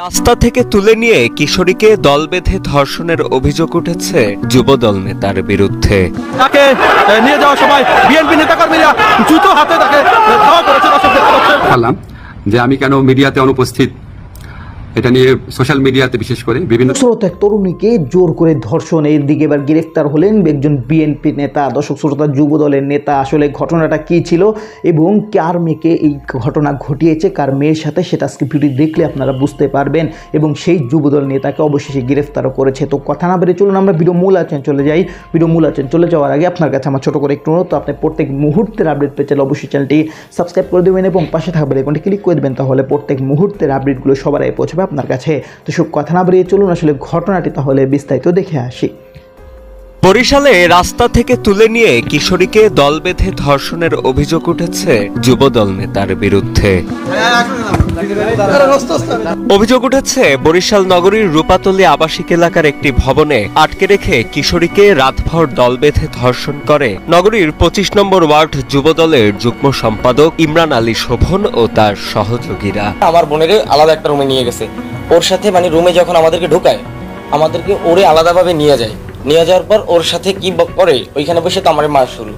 রাস্তা থেকে তুলে নিয়ে কিশোরীকে দল বেঁধে ধর্ষণের অভিযোগ উঠেছে যুবদল নেতার বিরুদ্ধে। তাকে নিয়ে যাওয়া সময় বিএনপি নেতাকর্মীরা জুতো হাতে তাকে ধাওয়া করেছে। বললাম যে আমি কেন মিডিয়াতে অনুপস্থিত, এটা নিয়ে সোশ্যাল মিডিয়াতে বিশেষ করে বিভিন্ন শ্রোতা এক তরুণীকে জোর করে ধর্ষণ, এর দিকে এবার গ্রেফতার হলেন একজন বিএনপি নেতা। দর্শক শ্রোতা, যুবদলের নেতা, আসলে ঘটনাটা কি ছিল এবং কার মেয়েকে এই ঘটনা ঘটিয়েছে, কার মেয়ের সাথে, সেটা আজকে ভিডিও দেখলে আপনারা বুঝতে পারবেন। এবং সেই যুবদল নেতাকে অবশেষে গ্রেফতারও করেছে। তো কথা না বেরিয়ে চলুন আমরা ভিডিও মূল আলোচনায় চলে যাই। ভিডিও মূল আলোচনায় চলে যাওয়ার আগে আপনার কাছে আমার ছোটো করে একটু অনুরোধ, আপনি প্রত্যেক মুহূর্তের আপডেট পেতে চাইলে অবশ্যই চ্যানেলটি সাবস্ক্রাইব করে দেবেন এবং পাশে থাকা বেল আইকনটি ক্লিক করে দেবেন, তাহলে প্রত্যেক মুহূর্তের আপডেটগুলো সবার আগে পৌঁছবে আপনার কাছে। তো সব কথা না বেরিয়ে চলুন আসলে ঘটনাটি তাহলে বিস্তারিত দেখে আসি। বরিশালে রাস্তা থেকে তুলে নিয়ে কিশোরীকে দল বেঁধে ধর্ষণের অভিযোগ উঠেছে যুবদল নেতার বিরুদ্ধে। অভিযোগ উঠেছে বরিশাল নগরীর রূপাতলী আবাসিক এলাকার একটি ভবনে আটকে রেখে কিশোরীকে রাতভর দল বেঁধে ধর্ষণ করে নগরীর 25 নম্বর ওয়ার্ড যুবদলের যুগ্ম সম্পাদক ইমরান আলী শোভন ও তার সহযোগীরা। আমার বোনের আলাদা একটা রুমে নিয়ে গেছে, ওর সাথে মানে রুমে যখন আমাদেরকে ঢোকায়, আমাদেরকে ওরে আলাদাভাবে নিয়ে যাওয়ার পর ওর সাথে কি করে ওইখানে বসে তো আমার মার শুরু।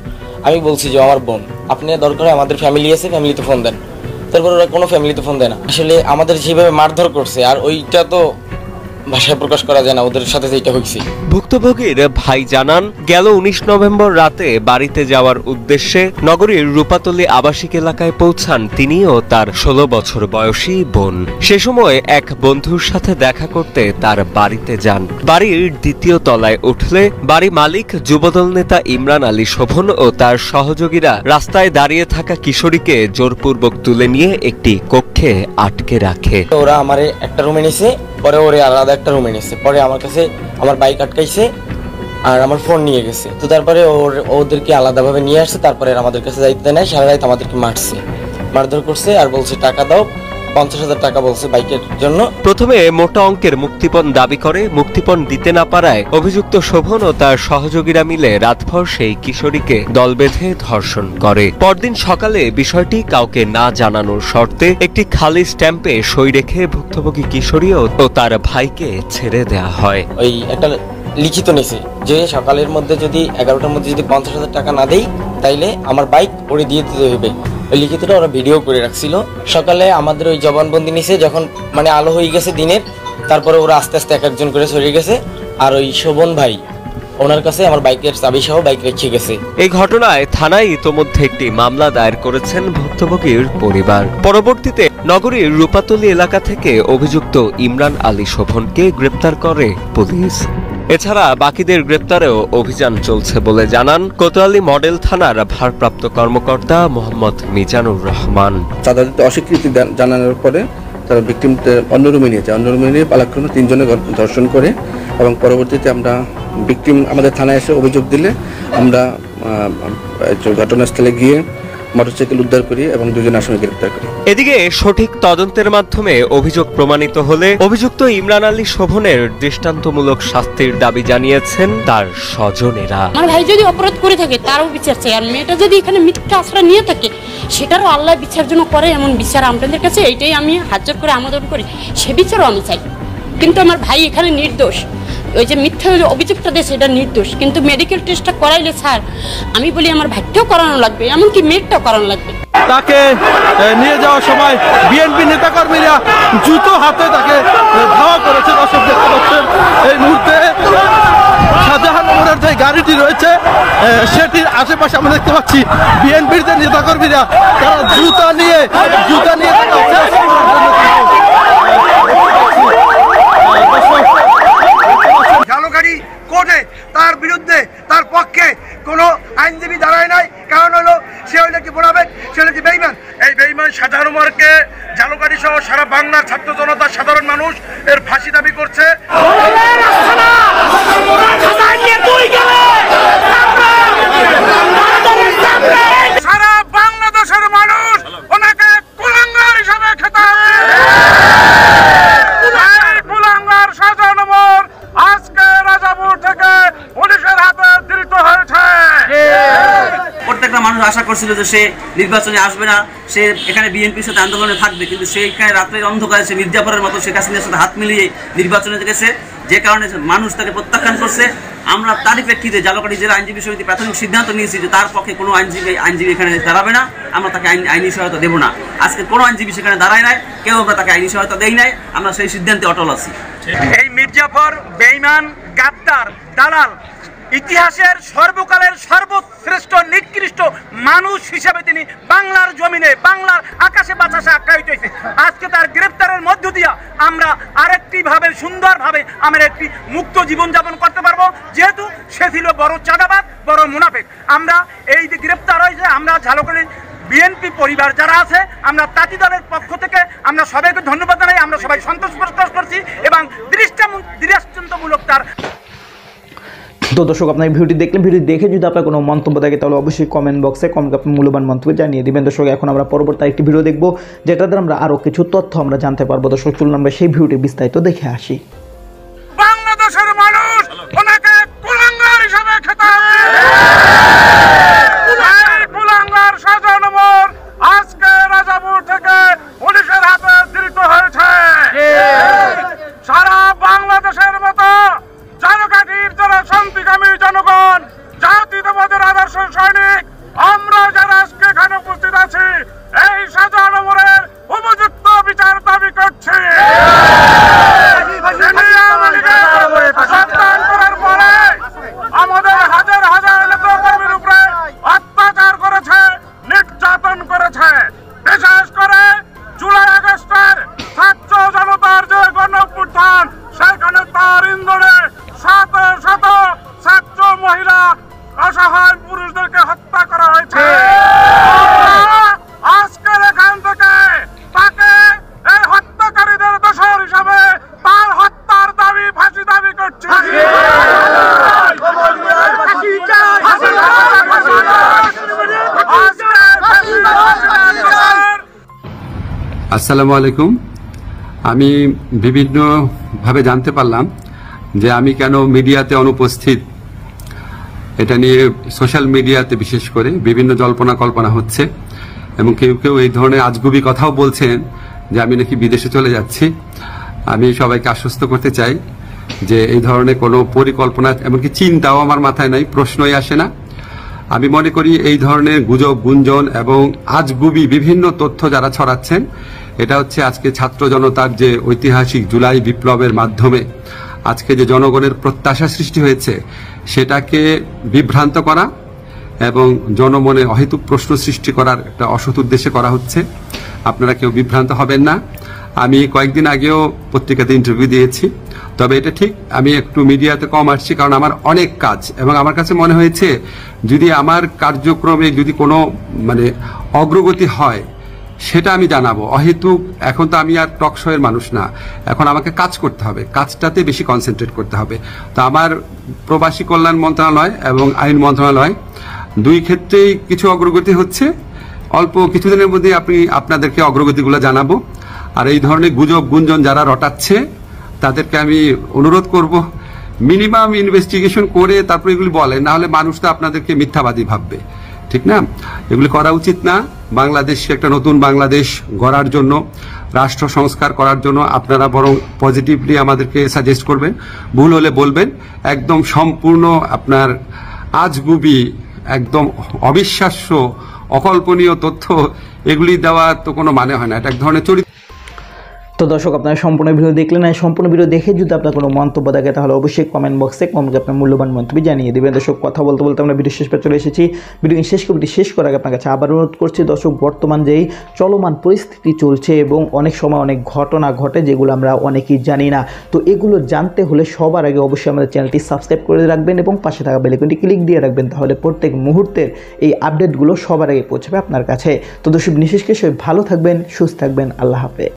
আমি বলছি যে আমার বোন, আপনি দরকার আমাদের ফ্যামিলি আছে, ফ্যামিলিতে ফোন দেন। তারপর ওরা কোনো ফ্যামিলিতে ফোন দেয় না। আসলে আমাদের যেভাবে মারধর করছে, আর ওইটা তো ভাষায় প্রকাশ করা যায় না ওদের সাথে যেটা হয়েছে। ভুক্তভোগীর ভাই জানান, গেল 19 নভেম্বর রাতে বাড়িতে যাওয়ার উদ্দেশ্যে নগরীর রূপাতলী আবাসিক এলাকায় পৌঁছান তিনি ও তার 16 বছর বয়সী বোন। সে সময় এক বন্ধুর সাথে দেখা করতে তার বাড়িতে যান। বাড়ির দ্বিতীয় তলায় উঠলে বাড়ি মালিক যুবদল নেতা ইমরান আলী শোভন ও তার সহযোগীরা রাস্তায় দাঁড়িয়ে থাকা কিশোরীকে জোরপূর্বক তুলে নিয়ে একটি কক্ষে আটকে রাখে। ওরা আমার একটা রুমে নিছে, পরে ওরে আলাদা একটা রুমে নিছে, পরে আমার কাছে আমার বাইক আটকাইছে আর আমার ফোন নিয়ে গেছে। তো তারপরে ওদেরকে আলাদাভাবে নিয়ে আসছে, তারপরে আমাদের কাছে যাইতে নাই, সারা রাত আমাদেরকে মারধর করছে আর বলছে টাকা দাও, 50,000 টাকা বলছে বাইকের জন্য। প্রথমে মোটা অঙ্কের মুক্তিপণ দাবি করে, মুক্তিপণ দিতে না পারায় অভিযুক্ত শোভন ও তার সহযোগীরা মিলে রাতভর সেই কিশোরীকে দল বেঁধে ধর্ষণ করে। পরদিন সকালে বিষয়টি কাউকে না জানানোর শর্তে একটি খালি স্ট্যাম্পে সই রেখে ভুক্তভোগী কিশোরী ও তার ভাইকে ছেড়ে দেয়া হয়। ওই একটা লিখিত নিছে যে সকালের মধ্যে যদি 11টার মধ্যে যদি 50,000 টাকা না দেই তাইলে আমার বাইক ওরে দিয়ে দিতে হবে। ওই লিখিতটা ওরা ভিডিও করে রাখছিল। সকালে আমাদের ওই জবানবন্দি নিছে, যখন মানে আলো হয়ে গেছে দিনের, তারপরে ওরা আস্তে আস্তে এক একজন করে সরিয়ে গেছে। আর ওই শোভন ভাই, ওনার কাছে আমার বাইকের চাবি সহ বাইক রেখে গেছে। এই ঘটনায় থানায় ইতোমধ্যে একটি মামলা দায়ের করেছেন ভুক্তভোগীর পরিবার। পরবর্তীতে নগরীর রূপাতলী এলাকা থেকে অভিযুক্ত ইমরান আলী শোভনকে গ্রেপ্তার করে পুলিশ। এছাড়া বাকিদের গ্রেপ্তারেও অভিযান চলছে বলে জানান কোতোয়ালি মডেল থানার ভারপ্রাপ্ত কর্মকর্তা মোহাম্মদ মিজানুর রহমান। তাদের অস্বীকৃতি জানানোর পরে তারা ভিকটিমদের অন্য রুমে নিয়ে যায়। অন্য রুমে নিয়ে পালাক্রমে 3 জনে ধর্ষণ করে এবং পরবর্তীতে আমরা ভিকটিম আমাদের থানায় এসে অভিযোগ দিলে আমরা ঘটনাস্থলে গিয়ে মোটরসাইকেল উদ্ধার করি এবং 2 জন আসামি গ্রেপ্তার করি। এদিকে সঠিক তদন্তের মাধ্যমে অভিযোগ প্রমাণিত হলে অভিযুক্ত ইমরান আলী শোভনের দৃষ্টান্তমূলক শাস্তির দাবি জানিয়েছেন তার স্বজনেরা। আমার ভাই যদি অপরাধ করে থাকে তারও বিচার চাই, আর মেয়েটা যদি এখানে মিথ্যা আশ্রয় নিয়ে থাকে সেটারও আল্লাহ বিচার জন্য করে, এমন বিচার আপনাদের কাছে এইটাই আমি হাত জোর করে আবেদন করি, সে বিচারও আমি চাই। কিন্তু আমার ভাই এখানে নির্দোষ, ওই যে মিথ্যা অভিযোগটা দেয় সেটা নির্দোষ, কিন্তু মেডিকেল টেস্টটা করাইলে স্যার আমি বলি আমার ভাইটাও করানো লাগবে, এমনকি মেয়েটাও করানো লাগবে। তাকে নিয়ে যাওয়ার সময় বিএনপি নেতাকর্মীরা জুতো হাতে তাকে ধাওয়া করেছে। দর্শক দেখতে পাচ্ছেন এই মুহূর্তে শাহজাহানপুরের যে গাড়িটি রয়েছে সেটির আশেপাশে আমরা দেখতে পাচ্ছি বিএনপির যে নেতাকর্মীরা তারা জুতা নিয়ে কোর্টে তার বিরুদ্ধে তার পক্ষে কোনো আইনজীবী দাঁড়ায় নাই। কারণ হলো সে হইলে কি বোনাবেক, সে হইলে কি বেইমান। এই বেইমান শাহজাহান ওমরকে জালুকারি সহ সারা বাংলার ছাত্র জনতা সাধারণ মানুষ এর ফাঁসি দাবি করছে। সারা বাংলাদেশের মানুষ ওনাকে কুলাঙ্গার হিসাবে খেতে হবে। কুলাঙ্গার শাহজাহান ওমর আজকে রাজাপুর থেকে পুলিশের হাতে ধৃত হয়েছে। প্রত্যেকটা মানুষ আশা করছিল যে সে নির্বাচনে আসবে না, সে এখানে বিএনপির সাথে আন্দোলনে থাকবে, কিন্তু সে এখানে রাত্রের অন্ধকারে সে মির্জাফরের মতো শেখ হাসিনার সাথে হাত মিলিয়ে নির্বাচনে গেছে, যে কারণে মানুষ তাকে প্রত্যাখ্যান করছে। আমরা তারই প্রেক্ষিতে ঝালকাঠি জেলা আইনজীবী সমিতি প্রাথমিক সিদ্ধান্ত নিয়েছি যে তার পক্ষে কোনো আইনজীবী এখানে দাঁড়াবে না, আমরা তাকে আইনি সহায়তা দেবো না। আজকে কোনো আইনজীবী সেখানে দাঁড়ায় নাই, কেউ আমরা তাকে আইনি সহায়তা দেই নাই, আমরা সেই সিদ্ধান্তে অটল আছি। এই মির্জাফর বেঈমান, গাদ্দার, দালাল, ইতিহাসের সর্বকালের সর্বশ্রেষ্ঠ নিকৃষ্ট মানুষ হিসেবে তিনি বাংলার জমিনে, বাংলার আকাশে বাতাসে আখ্যায়িত হয়েছে। আজকে তার গ্রেপ্তারের মধ্য দিয়া আমরা আরেকটি ভাবে সুন্দরভাবে আমরা একটি মুক্ত জীবনযাপন করতে পারবো, যেহেতু সে ছিল বড় চাঁদাবাজ, বড় মুনাফিক। আমরা এই যে গ্রেপ্তার হয়েছে, আমরা ঝালকাঠির বিএনপি পরিবার যারা আছে, আমরা তাঁতি দলের পক্ষ থেকে আমরা সবাইকে ধন্যবাদ জানাই। আমরা সবাই সন্তোষ প্রকাশ করছি এবং দৃষ্টান্তমূলক তার। তো দর্শক, আপনার ভিডিওটি দেখলেন, ভিডিও দেখে যদি আপনার কোনো মন্তব্য থাকে তাহলে অবশ্যই কমেন্ট বক্সে আপনার মূল্যবান মন্তব্য জানিয়ে দিবেন। দর্শক, এখন আমরা পরবর্তী একটি ভিডিও দেখবো, যেটাতে আমরা আরও কিছু তথ্য আমরা জানতে পারবো। দর্শক, চলুন আমরা সেই ভিডিওটি বিস্তারিত দেখে আসি। বাংলাদেশের মানুষ ওনাকে কুলাঙ্গার হিসেবে খেতাব কুলাঙ্গার শাহজাহান ওমর আজকে রাজাপুর থেকে পুলিশের হাতে ধৃত হয়েছে। সারা বাংলাদেশের মতো ঝালকাঠির যারা শান্তিকামী জনগণ, জাতীয়তাবাদের আদর্শ সৈনিক, আমরা যারা আজকে এখানে উপস্থিত আছি, এই শাহজাহান ওমরের উপযুক্ত বিচার দাবি করছি। আমাদের হাজার হাজার নেতাকর্মীর উপরে অত্যাচার করেছে, নির্যাতন করেছে। বিশেষ করে জুলাই আগস্টের ছাত্র জনতার যে গণঅভ্যুত্থান, সেখানে তার ইন্ধনে শত শত ছাত্র, মহিলা, অসহায় পুরুষদেরকে হত্যা করা হয়েছে। আজকের এখান থেকে তাকে এই হত্যাকারীদের দোষর হিসাবে তার হত্যার দাবি, ফাঁসি দাবি করছি। আসসালামু আলাইকুম। আমি বিভিন্নভাবে জানতে পারলাম যে আমি কেন মিডিয়াতে অনুপস্থিত। এটা নিয়ে সোশ্যাল মিডিয়াতে বিশেষ করে বিভিন্ন জল্পনা কল্পনা হচ্ছে এবং কেউ কেউ এই ধরনের আজগুবি কথাও বলছেন যে আমি নাকি বিদেশে চলে যাচ্ছি। আমি সবাইকে আশ্বস্ত করতে চাই যে এই ধরনের কোনো পরিকল্পনা, এমনকি চিন্তাও আমার মাথায় নাই, প্রশ্নই আসে না। আমি মনে করি এই ধরনের গুজব, গুঞ্জন এবং আজগুবি বিভিন্ন তথ্য যারা ছড়াচ্ছেন, এটা হচ্ছে আজকে ছাত্র জনতার যে ঐতিহাসিক জুলাই বিপ্লবের মাধ্যমে আজকে যে জনগণের প্রত্যাশা সৃষ্টি হয়েছে, সেটাকে বিভ্রান্ত করা এবং জনমনে অহেতুক প্রশ্ন সৃষ্টি করার একটা অসৎ উদ্দেশ্যে করা হচ্ছে। আপনারা কেউ বিভ্রান্ত হবেন না। আমি কয়েকদিন আগেও পত্রিকাতে ইন্টারভিউ দিয়েছি, তবে এটা ঠিক আমি একটু মিডিয়াতে কম আসছি, কারণ আমার অনেক কাজ এবং আমার কাছে মনে হয়েছে যদি আমার কার্যক্রমে যদি কোনো অগ্রগতি হয় সেটা আমি জানাবো। অহেতুক এখন তো আমি আর টক শোয়ের মানুষ না, এখন আমাকে কাজ করতে হবে, কাজটাতে বেশি কনসেন্ট্রেট করতে হবে। তো আমার প্রবাসী কল্যাণ মন্ত্রণালয় এবং আইন মন্ত্রণালয় দুই ক্ষেত্রেই কিছু অগ্রগতি হচ্ছে। অল্প কিছুদিনের মধ্যে আপনাদেরকে অগ্রগতিগুলো জানাবো। আর এই ধরনের গুজব, গুঞ্জন যারা রটাচ্ছে তাদেরকে আমি অনুরোধ করব মিনিমাম ইনভেস্টিগেশন করে তারপর এগুলি বলেন, না হলে মানুষ তো আপনাদেরকে মিথ্যাবাদী ভাববে, ঠিক না? এগুলি করা উচিত না। বাংলাদেশকে একটা নতুন বাংলাদেশ গড়ার জন্য, রাষ্ট্র সংস্কার করার জন্য আপনারা বরং পজিটিভলি আমাদেরকে সাজেস্ট করবেন, ভুল হলে বলবেন। একদম সম্পূর্ণ আপনার আজগুবি, একদম অবিশ্বাস্য, অকল্পনীয় তথ্য এগুলি দেওয়া তো কোনো মানে হয় না। এটা এক ধরনের চরিত্র। তো দর্শক, আপনারা সম্পূর্ণ ভিডিও দেখলেন। আর সম্পূর্ণ ভিডিও দেখে যদি আপনার কোনো মন্তব্য থাকে তাহলে অবশ্যই কমেন্ট বক্সে আপনার মূল্যবান মন্তব্য জানিয়ে দেবেন। দর্শক, কথা বলতে বলতে আমরা ভিডিও শেষ পর্যন্ত চলে এসেছি। ভিডিও শেষ করার আগে আপনার কাছে আবার অনুরোধ করছি, দর্শক, বর্তমান যেই চলমান পরিস্থিতি চলছে এবং অনেক সময় অনেক ঘটনা ঘটে যেগুলো আমরা অনেকেই জানি না। তো এগুলো জানতে হলে সবার আগে অবশ্যই আমাদের চ্যানেলটি সাবস্ক্রাইব করে রাখবেন এবং পাশে থাকা বেল আইকনটি ক্লিক দিয়ে রাখবেন, তাহলে প্রত্যেক মুহূর্তের এই আপডেটগুলো সবার আগে পৌঁছাবে আপনার কাছে। তো দর্শক, বিশেষ করে সবাই ভালো থাকবেন, সুস্থ থাকবেন। আল্লাহ হাফেজ।